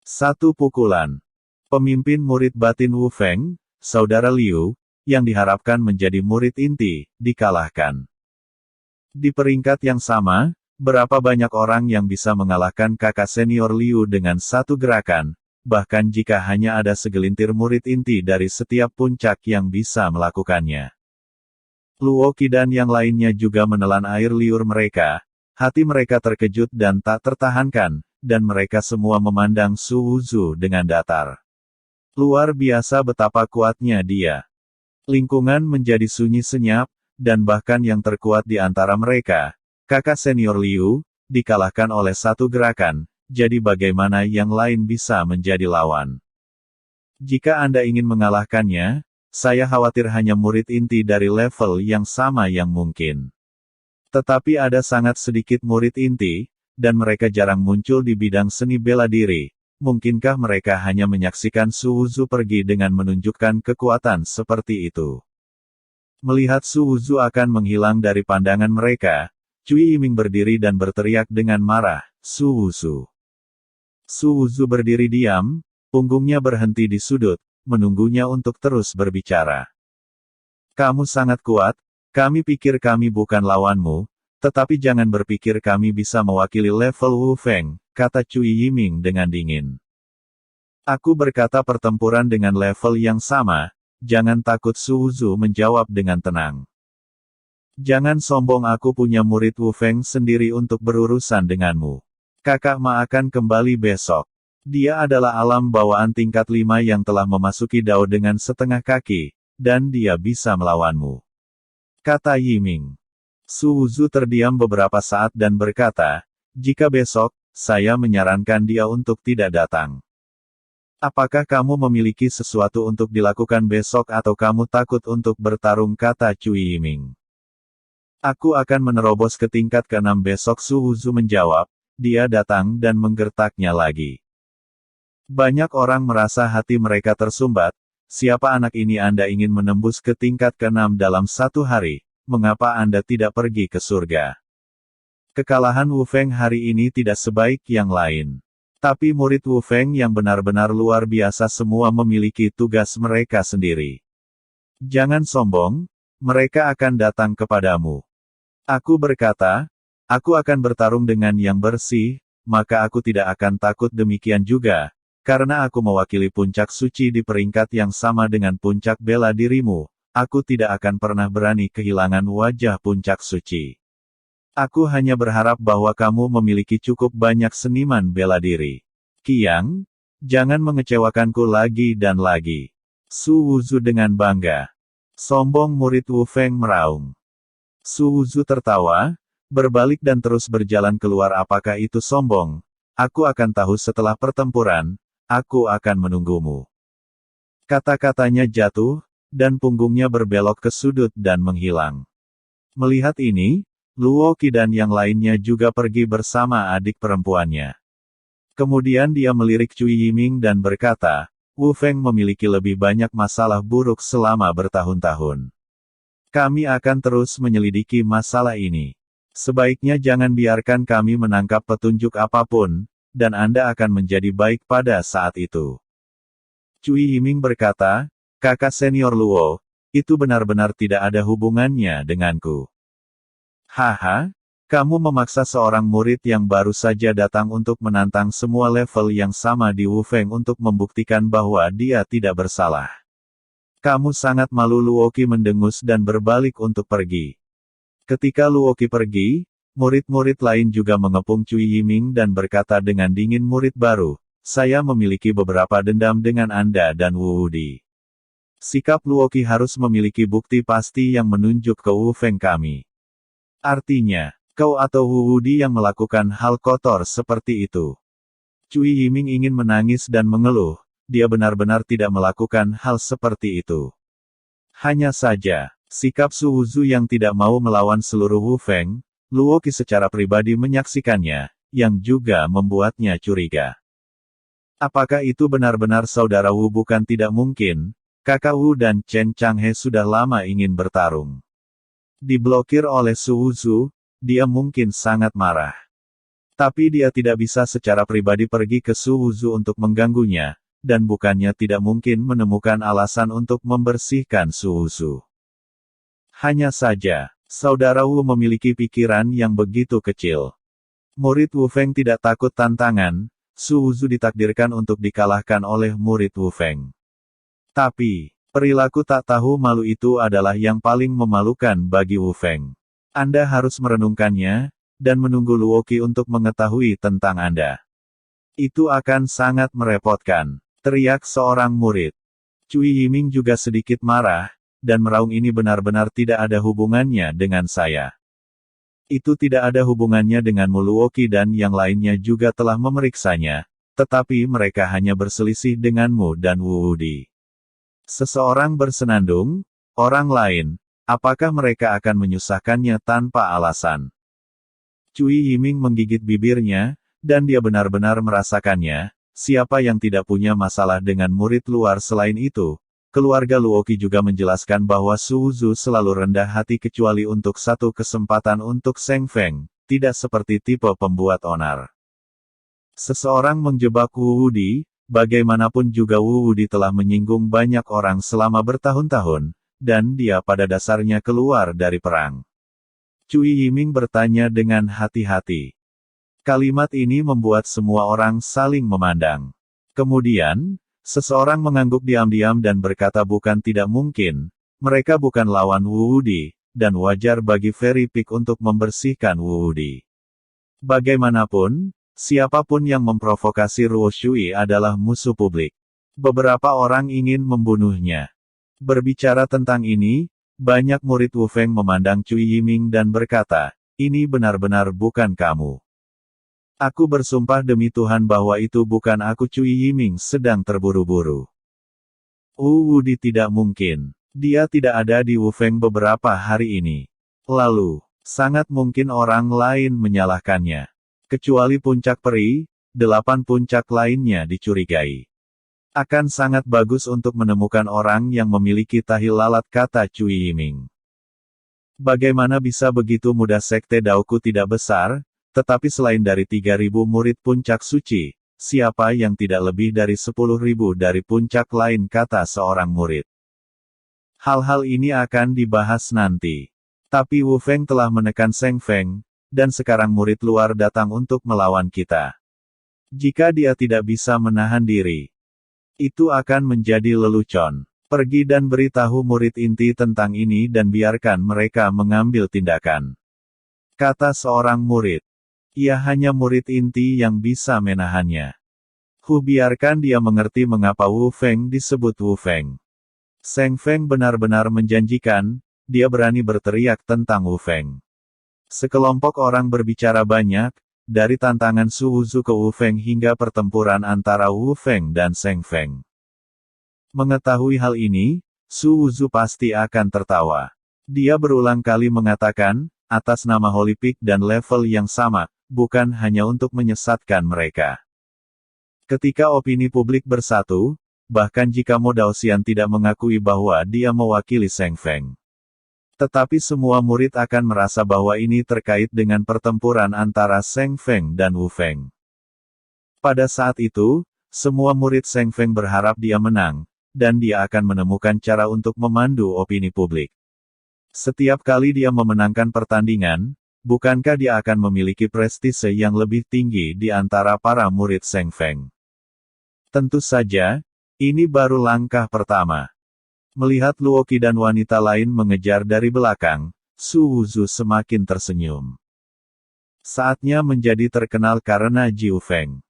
Satu pukulan. Pemimpin murid batin Wu Feng, Saudara Liu, yang diharapkan menjadi murid inti, dikalahkan. Di peringkat yang sama, berapa banyak orang yang bisa mengalahkan kakak senior Liu dengan satu gerakan, bahkan jika hanya ada segelintir murid inti dari setiap puncak yang bisa melakukannya. Luo Qi dan yang lainnya juga menelan air liur mereka. Hati mereka terkejut dan tak tertahankan, dan mereka semua memandang Su Wuzu dengan datar. Luar biasa betapa kuatnya dia. Lingkungan menjadi sunyi senyap, dan bahkan yang terkuat di antara mereka, kakak senior Liu, dikalahkan oleh satu gerakan, jadi bagaimana yang lain bisa menjadi lawan? Jika Anda ingin mengalahkannya, saya khawatir hanya murid inti dari level yang sama yang mungkin. Tetapi ada sangat sedikit murid inti, dan mereka jarang muncul di bidang seni bela diri. Mungkinkah mereka hanya menyaksikan Su Wuzu pergi dengan menunjukkan kekuatan seperti itu? Melihat Su Wuzu akan menghilang dari pandangan mereka, Cui Yiming berdiri dan berteriak dengan marah, "Su Wuzu!" Su Wuzu berdiri diam, punggungnya berhenti di sudut, menunggunya untuk terus berbicara. "Kamu sangat kuat. Kami pikir kami bukan lawanmu, tetapi jangan berpikir kami bisa mewakili level Wu Feng," kata Cui Yiming dengan dingin. "Aku berkata pertempuran dengan level yang sama, jangan takut." Su Wuzu menjawab dengan tenang. "Jangan sombong, aku punya murid Wu Feng sendiri untuk berurusan denganmu. Kakak Ma akan kembali besok. Dia adalah alam bawaan tingkat 5 yang telah memasuki Dao dengan setengah kaki, dan dia bisa melawanmu," kata Yiming. Su Wuzu terdiam beberapa saat dan berkata, "Jika besok, saya menyarankan dia untuk tidak datang." "Apakah kamu memiliki sesuatu untuk dilakukan besok atau kamu takut untuk bertarung?" kata Cui Yiming. "Aku akan menerobos ke tingkat ke-6 besok." Su Wuzu menjawab. Dia datang dan menggertaknya lagi. Banyak orang merasa hati mereka tersumbat. "Siapa anak ini? Anda ingin menembus ke tingkat ke-6 dalam satu hari? Mengapa Anda tidak pergi ke surga?" Kekalahan Wu Feng hari ini tidak sebaik yang lain. Tapi murid Wu Feng yang benar-benar luar biasa semua memiliki tugas mereka sendiri. "Jangan sombong, mereka akan datang kepadamu." Aku berkata, "Aku akan bertarung dengan yang bersih, maka aku tidak akan takut." Demikian juga, karena aku mewakili puncak suci di peringkat yang sama dengan puncak bela dirimu, aku tidak akan pernah berani kehilangan wajah puncak suci. Aku hanya berharap bahwa kamu memiliki cukup banyak seniman bela diri. Qiang, jangan mengecewakanku lagi dan lagi." Su Wuzu dengan bangga. "Sombong!" murid Wu Feng meraung. Su Wuzu tertawa, berbalik dan terus berjalan keluar. "Apakah itu sombong? Aku akan tahu setelah pertempuran, aku akan menunggumu." Kata-katanya jatuh, dan punggungnya berbelok ke sudut dan menghilang. Melihat ini, Luo Qi dan yang lainnya juga pergi bersama adik perempuannya. Kemudian dia melirik Cui Yiming dan berkata, "Wu Feng memiliki lebih banyak masalah buruk selama bertahun-tahun. Kami akan terus menyelidiki masalah ini. Sebaiknya jangan biarkan kami menangkap petunjuk apapun, dan Anda akan menjadi baik pada saat itu." Cui Yiming berkata, "Kakak senior Luo, itu benar-benar tidak ada hubungannya denganku." "Haha, kamu memaksa seorang murid yang baru saja datang untuk menantang semua level yang sama di Wu Feng untuk membuktikan bahwa dia tidak bersalah. Kamu sangat malu." Luo Qi mendengus dan berbalik untuk pergi. Ketika Luo Qi pergi, murid-murid lain juga mengepung Cui Yiming dan berkata dengan dingin, "Murid baru, saya memiliki beberapa dendam dengan Anda dan Wu Wudi. Sikap Luo Qi harus memiliki bukti pasti yang menunjuk ke Wu Feng kami. Artinya, kau atau Wu Wudi yang melakukan hal kotor seperti itu." Cui Yiming ingin menangis dan mengeluh, dia benar-benar tidak melakukan hal seperti itu. Hanya saja, sikap Su Wuzu yang tidak mau melawan seluruh Wu Feng, Luo Qi secara pribadi menyaksikannya, yang juga membuatnya curiga. Apakah itu benar-benar saudara Wu? Bukan tidak mungkin, kakak Wu dan Chen Changhe sudah lama ingin bertarung. Diblokir oleh Su Wuzu, dia mungkin sangat marah. Tapi dia tidak bisa secara pribadi pergi ke Su Wuzu untuk mengganggunya, dan bukannya tidak mungkin menemukan alasan untuk membersihkan Su Wuzu. Hanya saja, saudara Wu memiliki pikiran yang begitu kecil. Murid Wu Feng tidak takut tantangan, Su Wuzu ditakdirkan untuk dikalahkan oleh murid Wu Feng. Tapi, perilaku tak tahu malu itu adalah yang paling memalukan bagi Wu Feng. Anda harus merenungkannya, dan menunggu Luoqi untuk mengetahui tentang Anda. Itu akan sangat merepotkan, teriak seorang murid. Cui Yiming juga sedikit marah, dan meraung ini benar-benar tidak ada hubungannya dengan saya. Itu tidak ada hubungannya denganmu. Luoqi dan yang lainnya juga telah memeriksanya, tetapi mereka hanya berselisih denganmu dan Wu Wudi. Seseorang bersenandung, orang lain, apakah mereka akan menyusahkannya tanpa alasan? Cui Yiming menggigit bibirnya, dan dia benar-benar merasakannya. Siapa yang tidak punya masalah dengan murid luar selain itu? Keluarga Luoqi juga menjelaskan bahwa Su Wuzu selalu rendah hati kecuali untuk satu kesempatan untuk Seng Feng, tidak seperti tipe pembuat onar. Seseorang menjebak Wu Wudi, bagaimanapun juga Wu Wudi telah menyinggung banyak orang selama bertahun-tahun, dan dia pada dasarnya keluar dari perang. Cui Yiming bertanya dengan hati-hati. Kalimat ini membuat semua orang saling memandang. Kemudian, seseorang mengangguk diam-diam dan berkata bukan tidak mungkin, mereka bukan lawan Wu Wudi, dan wajar bagi Very Peak untuk membersihkan Wu Wudi. Bagaimanapun, siapapun yang memprovokasi Ruo Shui adalah musuh publik. Beberapa orang ingin membunuhnya. Berbicara tentang ini, banyak murid Wu Feng memandang Cui Yiming dan berkata, ini benar-benar bukan kamu. Aku bersumpah demi Tuhan bahwa itu bukan aku. Cui Yiming sedang terburu-buru. Wu Wudi tidak mungkin. Dia tidak ada di Wu Feng beberapa hari ini. Lalu, sangat mungkin orang lain menyalahkannya. Kecuali puncak peri, 8 puncak lainnya dicurigai. Akan sangat bagus untuk menemukan orang yang memiliki tahi lalat, kata Cui Yiming. Bagaimana bisa begitu mudah? Sekte Daoku tidak besar, tetapi selain dari 3.000 murid puncak suci, siapa yang tidak lebih dari 10.000 dari puncak lain, kata seorang murid. Hal-hal ini akan dibahas nanti. Tapi Wu Feng telah menekan Seng Feng, dan sekarang murid luar datang untuk melawan kita. Jika dia tidak bisa menahan diri, itu akan menjadi lelucon. Pergi dan beritahu murid inti tentang ini dan biarkan mereka mengambil tindakan, kata seorang murid. Ia hanya murid inti yang bisa menahannya. Biarkan dia mengerti mengapa Wu Feng disebut Wu Feng. Seng Feng benar-benar menjanjikan, dia berani berteriak tentang Wu Feng. Sekelompok orang berbicara banyak, dari tantangan Su Wuzu ke Wu Feng hingga pertempuran antara Wu Feng dan Seng Feng. Mengetahui hal ini, Su Wuzu pasti akan tertawa. Dia berulang kali mengatakan, atas nama Holy Peak dan level yang sama, bukan hanya untuk menyesatkan mereka. Ketika opini publik bersatu, bahkan jika Mo Daoxian tidak mengakui bahwa dia mewakili Seng Feng. Tetapi semua murid akan merasa bahwa ini terkait dengan pertempuran antara Seng Feng dan Wu Feng. Pada saat itu, semua murid Seng Feng berharap dia menang, dan dia akan menemukan cara untuk memandu opini publik. Setiap kali dia memenangkan pertandingan, bukankah dia akan memiliki prestise yang lebih tinggi di antara para murid Seng Feng? Tentu saja, ini baru langkah pertama. Melihat Luoqi dan wanita lain mengejar dari belakang, Su Wuzu semakin tersenyum. Saatnya menjadi terkenal karena Jiu Feng.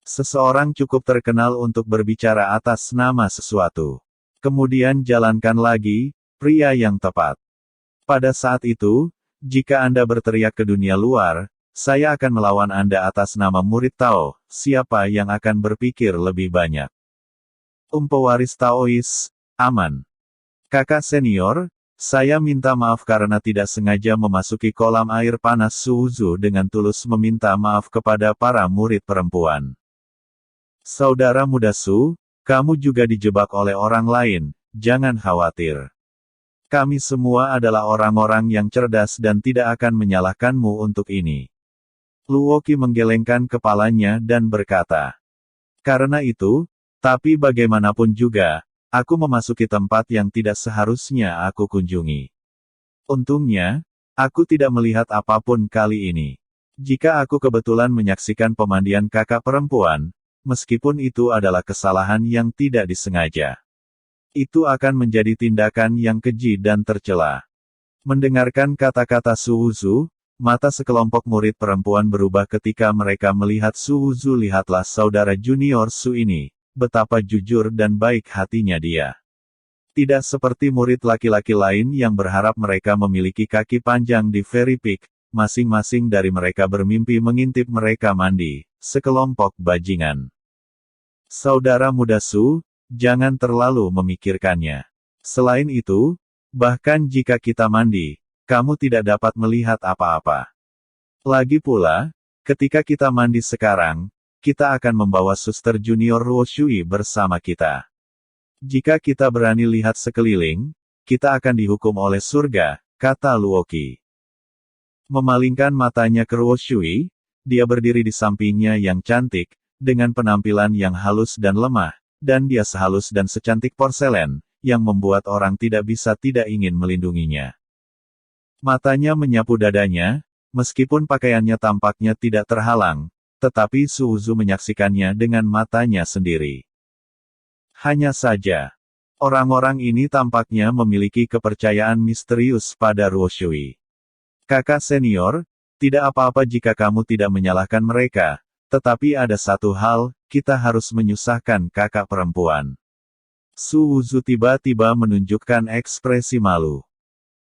Seseorang cukup terkenal untuk berbicara atas nama sesuatu. Kemudian jalankan lagi, pria yang tepat. Pada saat itu, jika Anda berteriak ke dunia luar, saya akan melawan Anda atas nama murid Tao, siapa yang akan berpikir lebih banyak? Pewaris Taois, aman. Kakak senior, saya minta maaf karena tidak sengaja memasuki kolam air panas. Su Wuzu dengan tulus meminta maaf kepada para murid perempuan. Saudara muda Su, kamu juga dijebak oleh orang lain, jangan khawatir. Kami semua adalah orang-orang yang cerdas dan tidak akan menyalahkanmu untuk ini. Luoki menggelengkan kepalanya dan berkata, "Karena itu, tapi bagaimanapun juga, aku memasuki tempat yang tidak seharusnya aku kunjungi. Untungnya, aku tidak melihat apapun kali ini. Jika aku kebetulan menyaksikan pemandian kakak perempuan, meskipun itu adalah kesalahan yang tidak disengaja, itu akan menjadi tindakan yang keji dan tercela." Mendengarkan kata-kata Su Wuzu, mata sekelompok murid perempuan berubah ketika mereka melihat Su Wuzu. Lihatlah saudara junior Su ini, betapa jujur dan baik hatinya dia. Tidak seperti murid laki-laki lain yang berharap mereka memiliki kaki panjang di Fairy Peak, masing-masing dari mereka bermimpi mengintip mereka mandi, sekelompok bajingan. Saudara muda Su, jangan terlalu memikirkannya. Selain itu, bahkan jika kita mandi, kamu tidak dapat melihat apa-apa. Lagi pula, ketika kita mandi sekarang, kita akan membawa suster junior Ruo Shui bersama kita. Jika kita berani lihat sekeliling, kita akan dihukum oleh surga, kata Luoki. Memalingkan matanya ke Ruo Shui, dia berdiri di sampingnya yang cantik, dengan penampilan yang halus dan lemah, dan dia sehalus dan secantik porselen, yang membuat orang tidak bisa tidak ingin melindunginya. Matanya menyapu dadanya, meskipun pakaiannya tampaknya tidak terhalang, tetapi Su Wuzu menyaksikannya dengan matanya sendiri. Hanya saja, orang-orang ini tampaknya memiliki kepercayaan misterius pada Ruo Shui. Kakak senior, tidak apa-apa jika kamu tidak menyalahkan mereka, tetapi ada satu hal, kita harus menyusahkan kakak perempuan. Su Wuzu tiba-tiba menunjukkan ekspresi malu.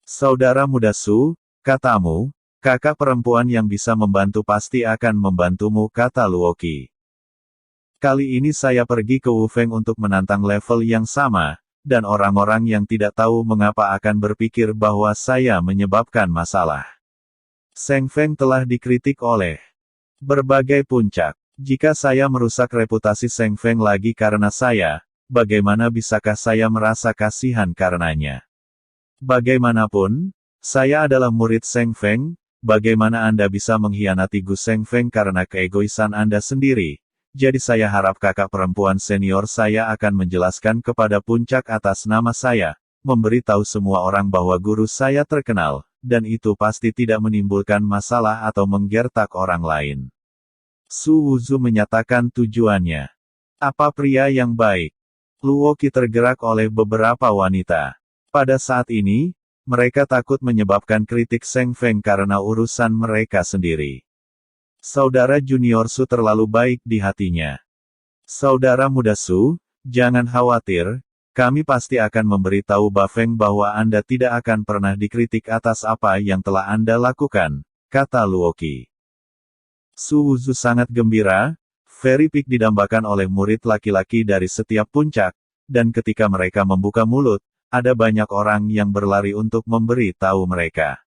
Saudara muda Su, katamu, kakak perempuan yang bisa membantu pasti akan membantumu, kata Luoki. Kali ini saya pergi ke Wu Feng untuk menantang level yang sama, dan orang-orang yang tidak tahu mengapa akan berpikir bahwa saya menyebabkan masalah. Seng Feng telah dikritik oleh berbagai puncak. Jika saya merusak reputasi Seng Feng lagi karena saya, bagaimana bisakah saya merasa kasihan karenanya? Bagaimanapun, saya adalah murid Seng Feng, bagaimana Anda bisa mengkhianati Gu Seng Feng karena keegoisan Anda sendiri? Jadi saya harap kakak perempuan senior saya akan menjelaskan kepada puncak atas nama saya, memberitahu semua orang bahwa guru saya terkenal, dan itu pasti tidak menimbulkan masalah atau menggertak orang lain. Su Wuzu menyatakan tujuannya. Apa pria yang baik? Luoki tergerak oleh beberapa wanita. Pada saat ini, mereka takut menyebabkan kritik Seng Feng karena urusan mereka sendiri. Saudara junior Su terlalu baik di hatinya. Saudara muda Su, jangan khawatir, kami pasti akan memberitahu Ba Feng bahwa Anda tidak akan pernah dikritik atas apa yang telah Anda lakukan, kata Luoki. Su Wuzu sangat gembira, Fairy Peak didambakan oleh murid laki-laki dari setiap puncak, dan ketika mereka membuka mulut, ada banyak orang yang berlari untuk memberi tahu mereka.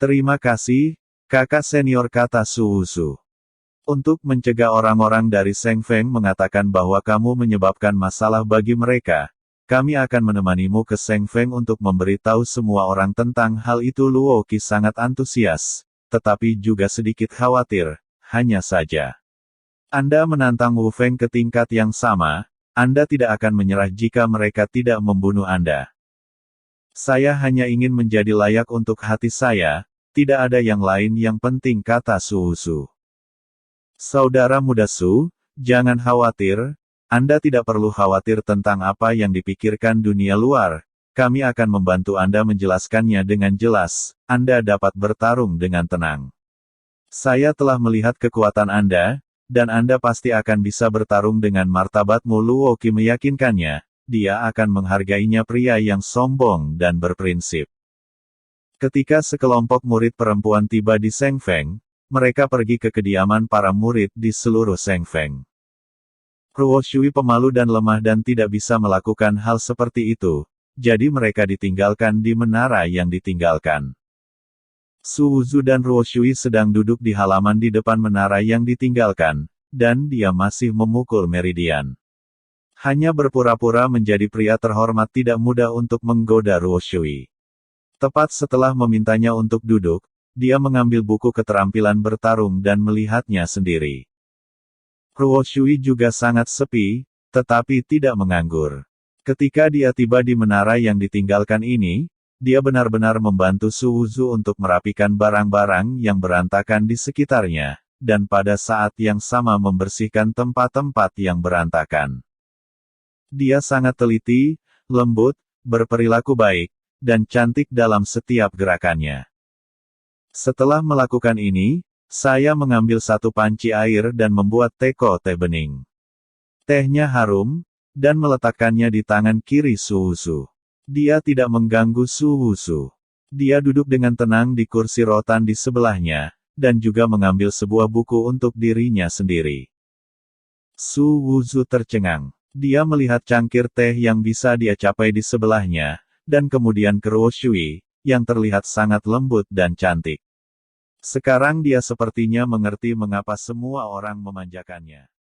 Terima kasih, kakak senior, kata Su Wuzu. Untuk mencegah orang-orang dari Seng Feng mengatakan bahwa kamu menyebabkan masalah bagi mereka, kami akan menemanimu ke Seng Feng untuk memberitahu semua orang tentang hal itu. Luoki sangat antusias, tetapi juga sedikit khawatir, hanya saja. Anda menantang Wu Feng ke tingkat yang sama, Anda tidak akan menyerah jika mereka tidak membunuh Anda. Saya hanya ingin menjadi layak untuk hati saya, tidak ada yang lain yang penting, kata Su Wuzu. Saudara muda Su, jangan khawatir, Anda tidak perlu khawatir tentang apa yang dipikirkan dunia luar, kami akan membantu Anda menjelaskannya dengan jelas, Anda dapat bertarung dengan tenang. Saya telah melihat kekuatan Anda, dan Anda pasti akan bisa bertarung dengan martabatmu. Luoki meyakinkannya, dia akan menghargainya, pria yang sombong dan berprinsip. Ketika sekelompok murid perempuan tiba di Seng Feng, mereka pergi ke kediaman para murid di seluruh Seng Feng. Ruo Shui pemalu dan lemah dan tidak bisa melakukan hal seperti itu, jadi mereka ditinggalkan di menara yang ditinggalkan. Su Wuzu dan Ruo Shui sedang duduk di halaman di depan menara yang ditinggalkan, dan dia masih memukul meridian. Hanya berpura-pura menjadi pria terhormat tidak mudah untuk menggoda Ruo Shui. Tepat setelah memintanya untuk duduk, dia mengambil buku keterampilan bertarung dan melihatnya sendiri. Ruo Shui juga sangat sepi, tetapi tidak menganggur. Ketika dia tiba di menara yang ditinggalkan ini, dia benar-benar membantu Su Wuzu untuk merapikan barang-barang yang berantakan di sekitarnya, dan pada saat yang sama membersihkan tempat-tempat yang berantakan. Dia sangat teliti, lembut, berperilaku baik, dan cantik dalam setiap gerakannya. Setelah melakukan ini, saya mengambil satu panci air dan membuat teko teh bening. Tehnya harum, dan meletakkannya di tangan kiri Su Wuzu. Dia tidak mengganggu Su Wuzu. Dia duduk dengan tenang di kursi rotan di sebelahnya, dan juga mengambil sebuah buku untuk dirinya sendiri. Su Wuzu tercengang. Dia melihat cangkir teh yang bisa dia capai di sebelahnya, dan kemudian ke Ruo Shui, yang terlihat sangat lembut dan cantik. Sekarang dia sepertinya mengerti mengapa semua orang memanjakannya.